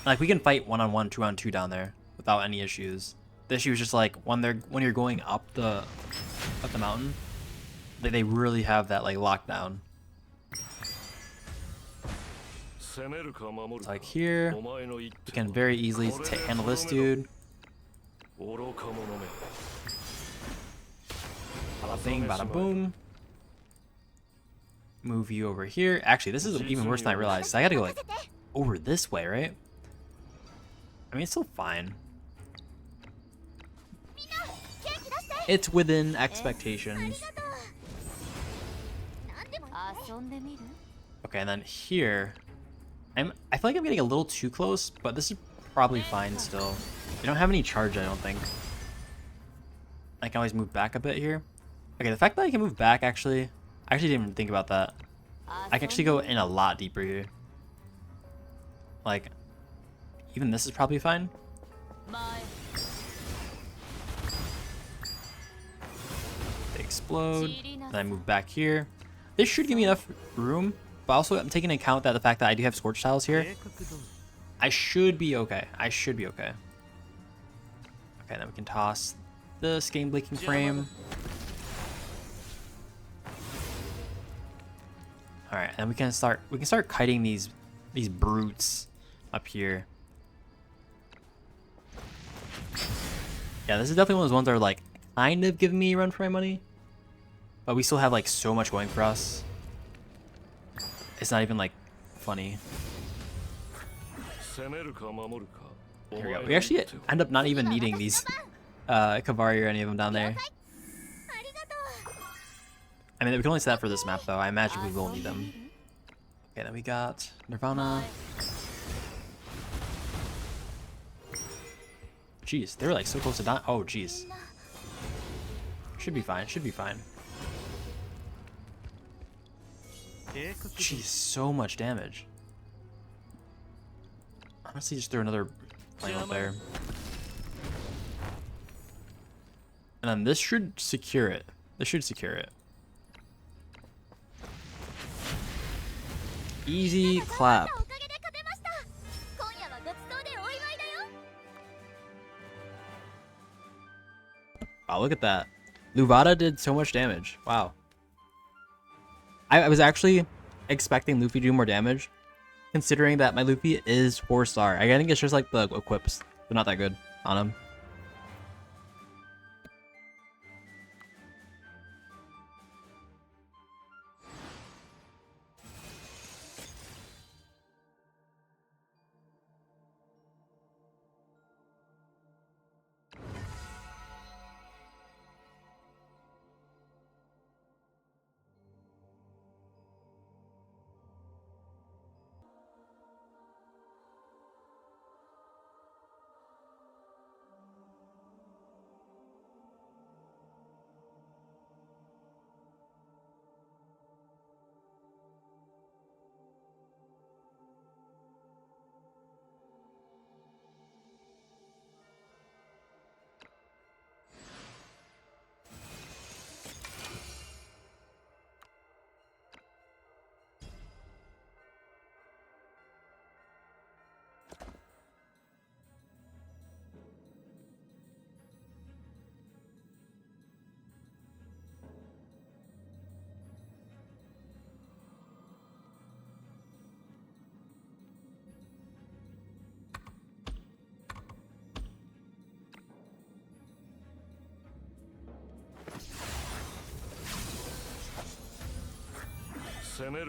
A: Like we can fight 1-on-1, 2-on-2 down there without any issues. The issue is just like when you're going up the mountain, like they really have that like lockdown. It's like here, we can very easily handle this dude. Bada bing, bada boom. Move you over here. Actually, this is even worse than I realized. So I gotta go like over this way, right? I mean, it's still fine. It's within expectations. Okay, and then here, I feel like I'm getting a little too close, but this is probably fine still. We don't have any charge, I don't think. I can always move back a bit here. Okay, the fact that I can move back I actually didn't even think about that. I can actually go in a lot deeper here. Like, even this is probably fine. They explode, then I move back here. This should give me enough room, but also I'm taking into account that the fact that I do have Scorch Tiles here. I should be okay. I should be okay. Okay, then we can toss the Skein Blinking Frame. Alright, and we can start kiting these brutes up here. Yeah, this is definitely one of those ones that are like kind of giving me a run for my money. But we still have like so much going for us. It's not even like funny. Here we go. We actually end up not even needing these kvare or any of them down there. I mean, we can only say that for this map though. I imagine we will need them. Okay, then we got Nirvana. Jeez, they were like so close to dying. Oh, jeez. Should be fine. Should be fine. Jeez, so much damage. Honestly, just throw another flame up there. And then this should secure it. This should secure it. Easy clap. Wow, look at that. Luvada did so much damage. Wow. I was actually expecting Luffy to do more damage, considering that my Luffy is 4-star. I think it's just like the equips. They're not that good on him. The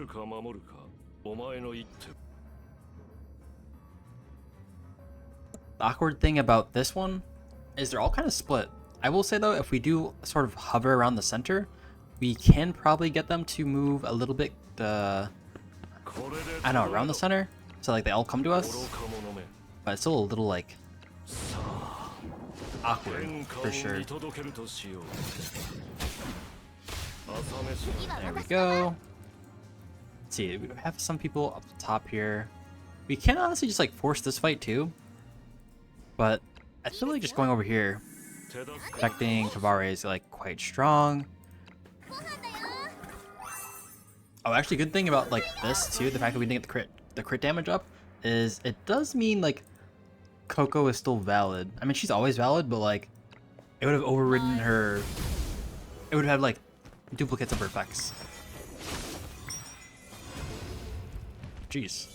A: awkward thing about this one is they're all kind of split. I will say though, if we do sort of hover around the center, we can probably get them to move a little bit, I don't know, around the center, so like they all come to us. But it's still a little like awkward for sure. There we go. Let's see, we have some people up the top here. We can honestly just like force this fight too, but I feel like just going over here, protecting Kvare is like quite strong. Oh, actually, good thing about like this too, the fact that we didn't get the crit damage up, is it does mean like Coco is still valid. I mean, she's always valid, but like it would have overridden her. It would have like duplicates of her effects. Jeez.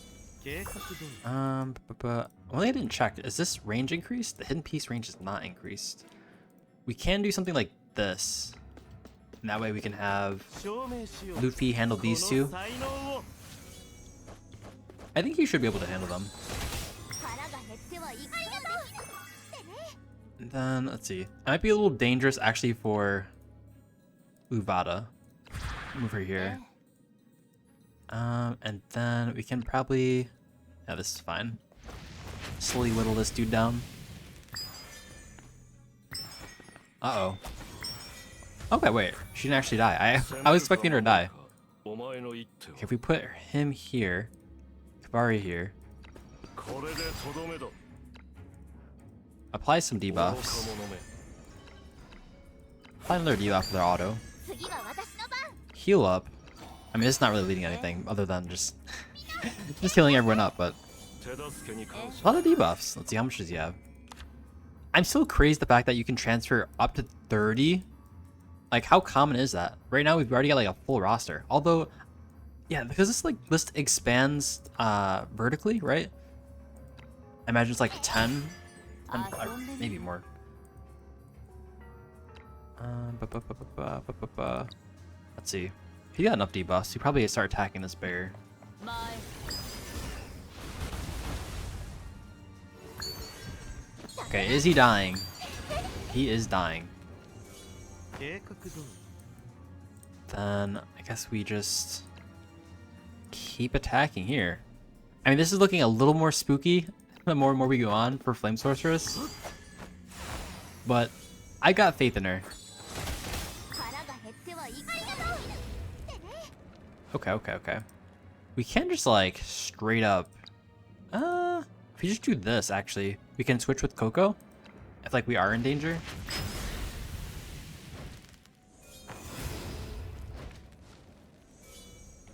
A: But one thing I didn't check, is this range increased? The hidden piece range is not increased. We can do something like this. And that way we can have Luffy handle these two. I think he should be able to handle them. And then, let's see. It might be a little dangerous actually for Luvada. Move her here. And then we can probably... Yeah, this is fine. Slowly whittle this dude down. Uh-oh. Okay, wait. She didn't actually die. I was expecting her to die. Okay, if we put him here, Kvare here, apply some debuffs. Apply another debuff for their auto. Heal up. I mean, it's not really leading anything other than just just healing everyone up, but a lot of debuffs. Let's see, how much does he have? I'm so crazed the fact that you can transfer up to 30. Like, how common is that? Right now, we've already got like a full roster. Although, yeah, because this like list expands vertically, right? I imagine it's like 10, maybe more. Let's see. If you got enough debuffs, you probably start attacking this bear. Okay, is he dying? He is dying. Then I guess we just keep attacking here. I mean, this is looking a little more spooky the more and more we go on for Flame Sorceress. But I got faith in her. Okay. We can't just like straight up. If you just do this, actually, we can switch with Coco. If like we are in danger.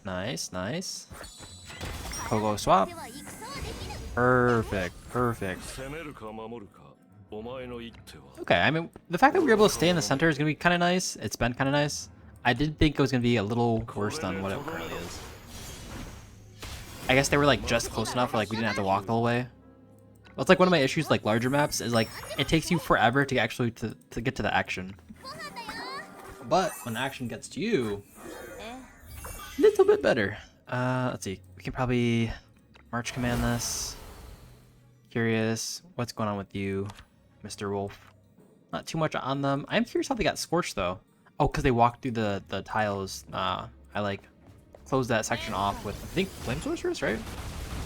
A: Nice. Coco swap. Perfect.
B: 攻めるか守るかお前の一手は
A: Okay, I mean, the fact that we were able to stay in the center is going to be kind of nice. It's been kind of nice. I did think it was going to be a little worse than what it currently is. I guess they were like just close enough where like we didn't have to walk the whole way. Well, it's like one of my issues like larger maps is like it takes you forever to actually to get to the action. But when the action gets to you, a little bit better. Let's see. We can probably march command this. Curious what's going on with you, Mr. Wolf. Not too much on them. I'm curious how they got scorched though. Oh, because they walked through the tiles. I like closed that section off with I think flame sorceress, right?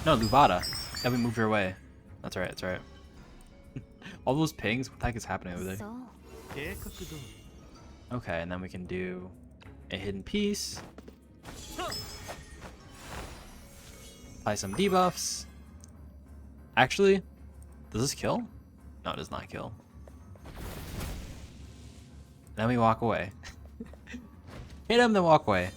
A: No, Luvada. That we moved her away. That's right. All those pings. What the heck is happening over there? Okay, and then we can do a hidden piece. Apply some debuffs. Actually, does this kill? No, it does not kill. Then we walk away. Hit him, then walk away.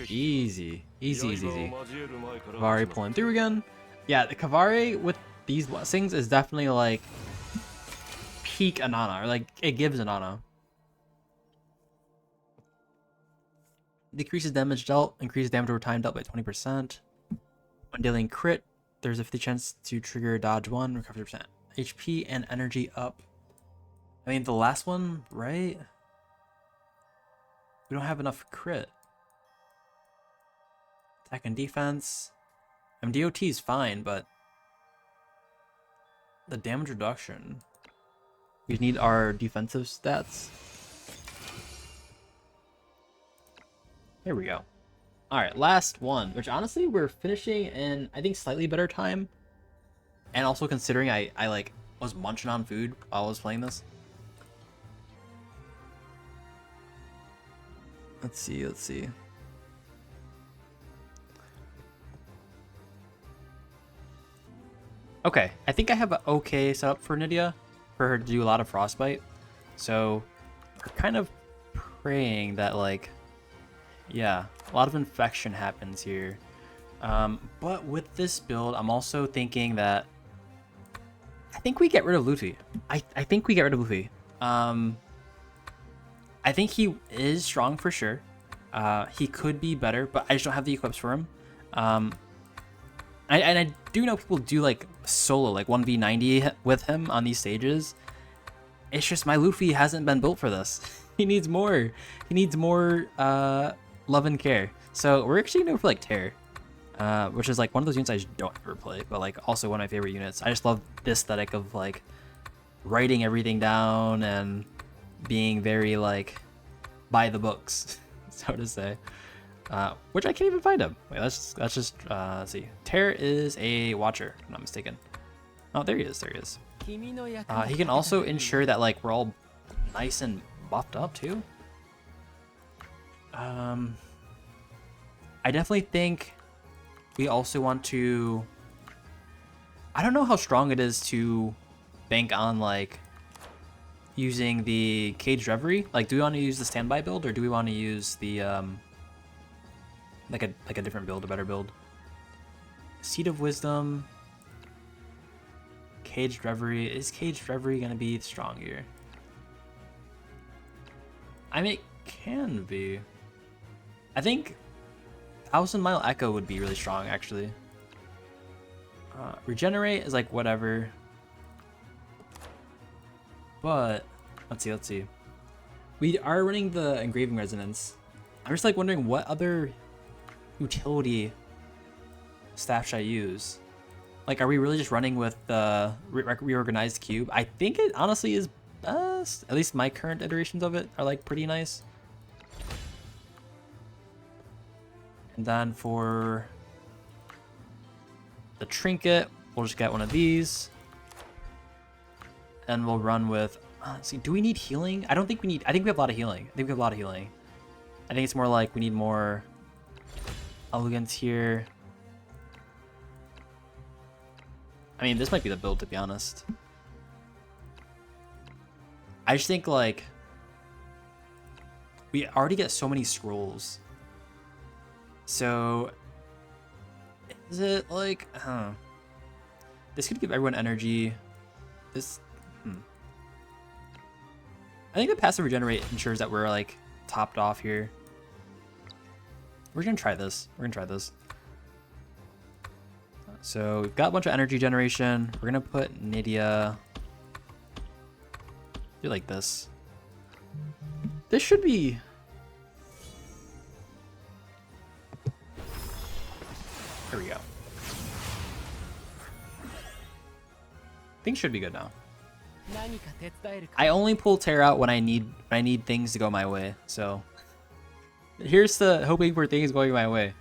A: Easy. Kvare pulling through again. Yeah, the Kvare with these blessings is definitely like peak Anana, or like it gives Anana. Decreases damage dealt, increases damage over time dealt by 20%. When dealing crit, there's a 50 chance to trigger dodge 1, recover 50% HP and energy up. I mean, the last one, right? We don't have enough crit. Attack and defense. I mean, DOT is fine, but the damage reduction. We need our defensive stats. There we go. Alright, last one, which honestly we're finishing in, I think, slightly better time. And also considering I like was munching on food while I was playing this. Let's see. Okay, I think I have an okay setup for Nydia for her to do a lot of frostbite. So we're kind of praying that like, yeah, a lot of infection happens here. But with this build, I'm also thinking that I think we get rid of Luffy. I think we get rid of Luffy. I think he is strong for sure. He could be better, but I just don't have the equips for him. And I do know people do like solo, like 1v90 with him on these stages. It's just my Luffy hasn't been built for this. He needs more. He needs more love and care. So we're actually going for like Tear, which is like one of those units I just don't ever play, but like also one of my favorite units. I just love this aesthetic of like writing everything down and being very like by the books, so to say. Which I can't even find him. Wait, let's just let's see. Tear is a watcher, if I'm not mistaken. Oh, there he is. He can also ensure that like we're all nice and buffed up too. I definitely think we also want to. I don't know how strong it is to bank on like using the Caged Reverie. Like, do we want to use the standby build or do we want to use the like a different build, a better build? Seed of Wisdom, Caged Reverie. Is Caged Reverie gonna be strong here? I mean, it can be. I think 1,000 Mile Echo would be really strong, actually. Regenerate is like whatever. But let's see. We are running the Engraving Resonance. I'm just like wondering what other utility staff should I use? Like, are we really just running with the Reorganized Cube? I think it honestly is best. At least my current iterations of it are like pretty nice. And then for the Trinket, we'll just get one of these. And we'll run with Let's see, do we need healing? I don't think we need. I think we have a lot of healing. I think we have a lot of healing. I think it's more like we need more elegance here. I mean, this might be the build, to be honest. I just think, like, we already get so many scrolls. So, is it like, this could give everyone energy. This, I think the passive regenerate ensures that we're, like, topped off here. We're gonna try this. We're gonna try this. So we've got a bunch of energy generation. We're gonna put Nydia. Do like this. This should be. There we go. Things should be good now. I only pull Tear out when I need things to go my way. So here's the hoping for things going my way.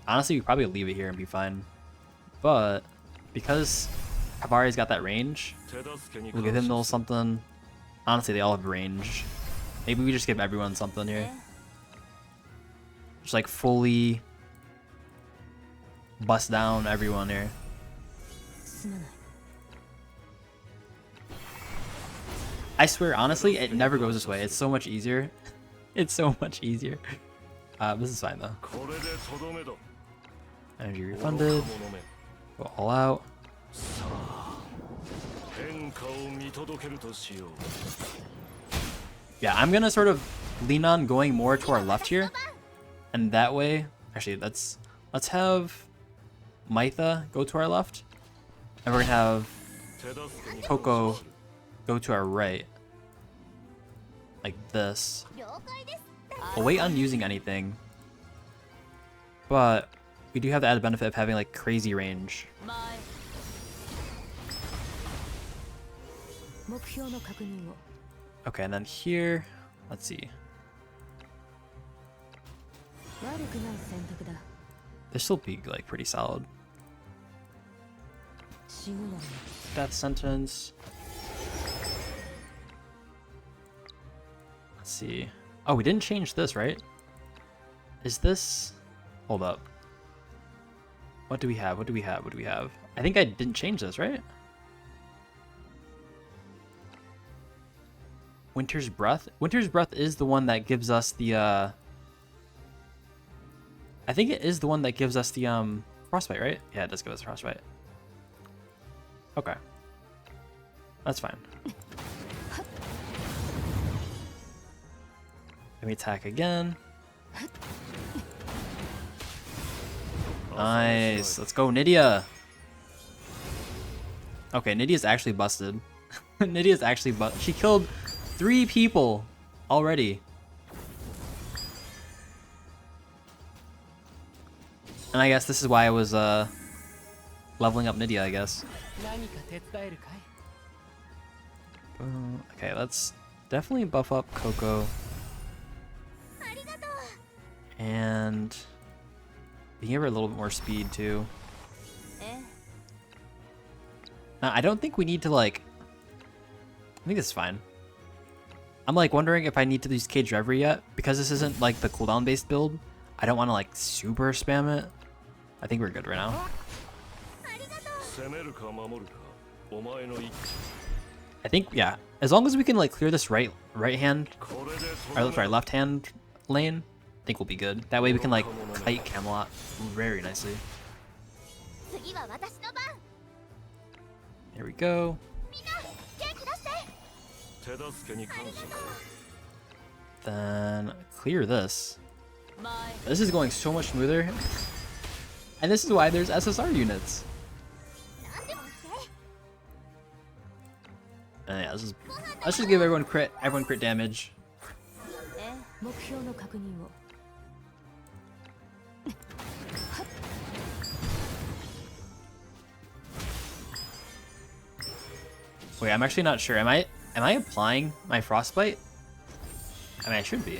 A: Honestly, we could probably leave it here and be fine. But because Kvari's got that range, we'll give him a little something. Honestly, they all have range. Maybe we just give everyone something here. Just like fully bust down everyone here. I swear, honestly, it never goes this way. It's so much easier. It's so much easier. This is fine though. Energy refunded. Go all out. Yeah, I'm gonna sort of lean on going more to our left here, and that way, actually, let's have Maitha go to our left, and we're gonna have Coco go to our right, like this. We'll wait on using anything, but we do have the added benefit of having like crazy range. Okay, and then here, let's see. This will be like pretty solid. Death sentence. Let's see. Oh, we didn't change this, right? Is this? Hold up. What do we have? What do we have? What do we have? I think I didn't change this, right? Winter's Breath? Winter's Breath is the one that gives us the, I think it is the one that gives us the, Frostbite, right? Yeah, it does give us Frostbite. Okay. That's fine. Let me attack again. Nice. Let's go, Nydia. Okay, Nydia's actually busted. Nydia's actually busted. She killed 3 people already. And I guess this is why I was leveling up Nydia, I guess. Okay, let's definitely buff up Coco. And we can give her a little bit more speed too. Now, I don't think we need to like. I think this is fine. I'm like wondering if I need to use Cage Reverie yet, because this isn't like the cooldown based build. I don't want to like super spam it. I think we're good right now. I think, yeah, as long as we can like clear this right hand, or sorry, left hand lane, I think we'll be good. That way we can like kite Camelot very nicely. Here we go. Then clear this. This is going so much smoother. And this is why there's SSR units. And yeah, let's just give everyone crit damage. Wait, I'm actually not sure. Am I applying my frostbite? I mean, I should be.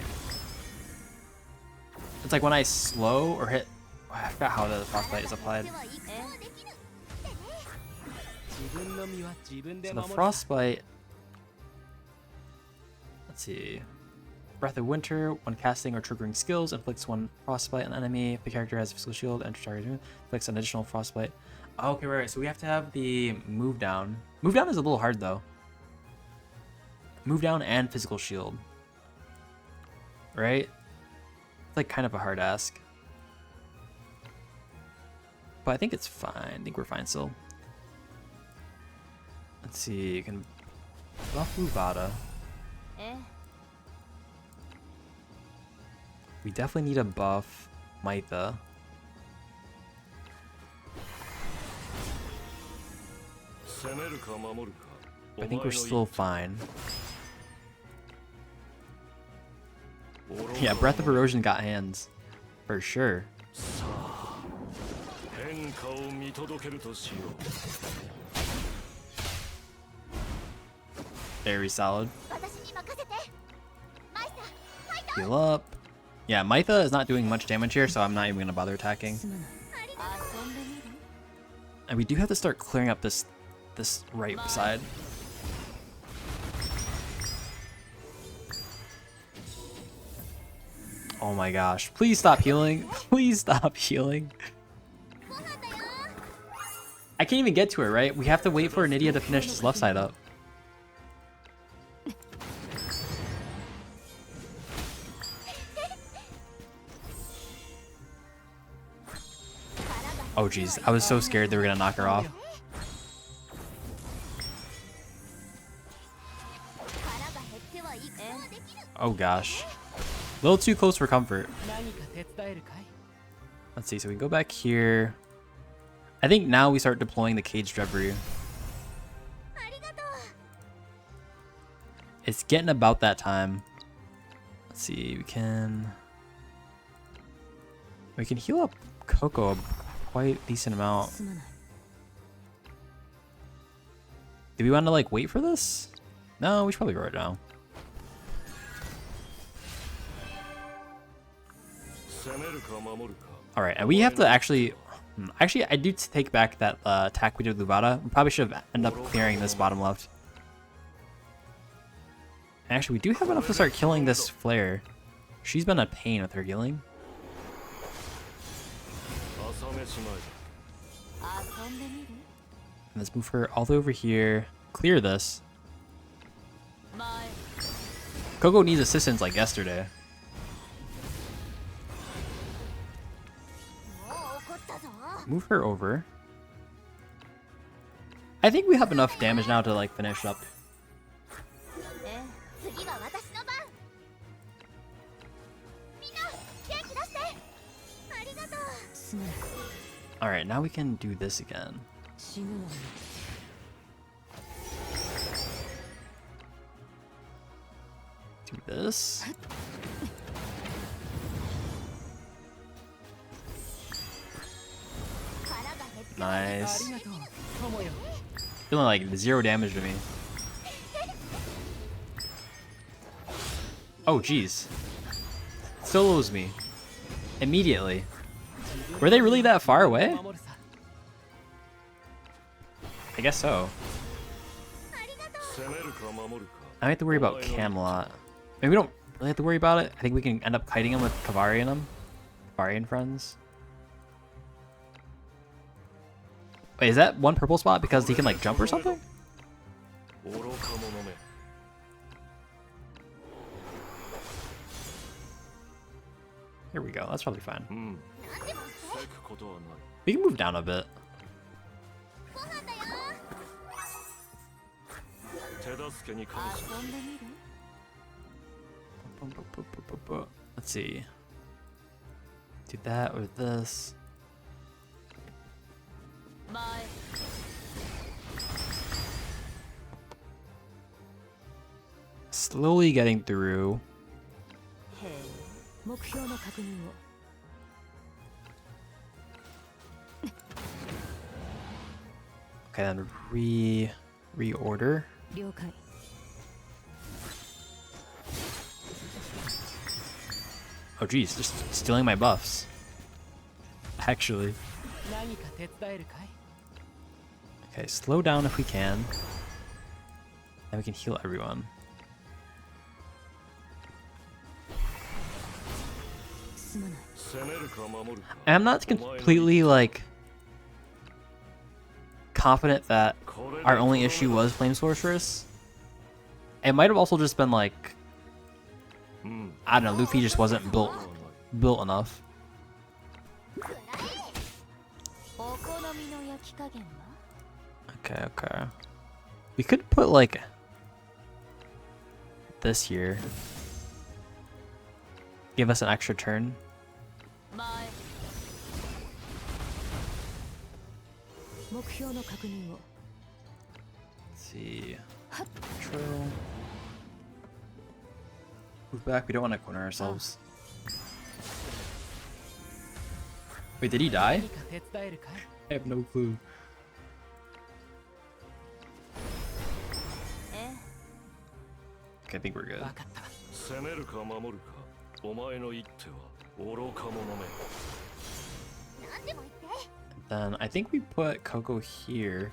A: It's like when I slow or hit. Oh, I forgot how the frostbite is applied. So the frostbite. Let's see. Breath of Winter, when casting or triggering skills, inflicts one frostbite on an enemy. If the character has a physical shield, enter target inflicts an additional frostbite. Oh, okay, right. So we have to have the move down. Move down is a little hard though. Move down and physical shield. Right? It's like kind of a hard ask. But I think it's fine. I think we're fine still. Let's see. You can buff Luvada. We definitely need a buff Maitha. I think we're still fine. Yeah, Breath of Erosion got hands. For sure. Very solid. Heal up. Yeah, Maitha is not doing much damage here, so I'm not even going to bother attacking. And we do have to start clearing up this right side. Oh my gosh. Please stop healing. Please stop healing. I can't even get to her, right? We have to wait for Nydia to finish this left side up. Oh geez, I was so scared they were gonna knock her off. Oh gosh. A little too close for comfort. Let's see, so we go back here. I think now we start deploying the Caged Reverie. It's getting about that time. Let's see, we can heal up Coco a quite decent amount. Do we want to like wait for this? No, we should probably go right now. All right, and we have to actually I do take back that attack we did with Luvada. We probably should have ended up clearing this bottom left. Actually, we do have enough to start killing this flare. She's been a pain with her healing. And let's move her all the way over here. Clear this. Coco needs assistance like yesterday. Move her over. I think we have enough damage now to like finish up. Alright, now we can do this again. Do this. Nice. Feeling like 0 damage to me. Oh jeez. Solos me. Immediately. Were they really that far away? I guess so. I have to worry about Camelot. Maybe we don't really have to worry about it. I think we can end up kiting him with kvare in him. Kvare and friends. Wait, is that one purple spot because he can like jump or something? Here we go. That's probably fine. We can move down a bit. Let's see. Do that or this. Slowly getting through. Okay, then reorder. Oh geez, just stealing my buffs. Actually. Okay, slow down if we can. And we can heal everyone. And I'm not completely, like, confident that our only issue was Flame Sorceress. It might have also just been, like, I don't know, Luffy just wasn't built enough. Okay. We could put, like, this here. Give us an extra turn. Let's see. Control. Move back. We don't want to corner ourselves. Wait, did he die? I have no clue. Okay, I think we're good. Then I think we put Coco here.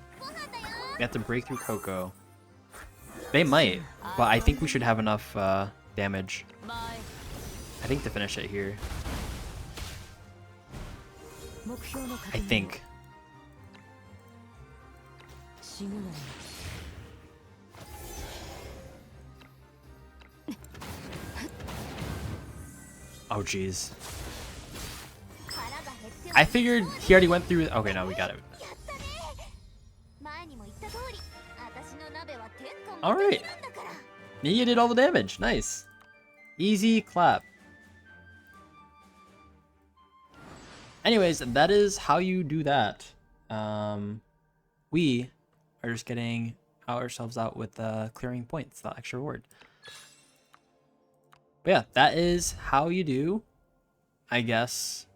A: We have to break through Coco. They might, but I think we should have enough damage. I think to finish it here. I think. Oh jeez. I figured he already went through. Okay, no, we got it. All right. Nia did all the damage. Nice. Easy clap. Anyways, that is how you do that. We are just getting ourselves out with clearing points, the extra reward. But yeah, that is how you do, I guess,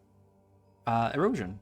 A: Erosion.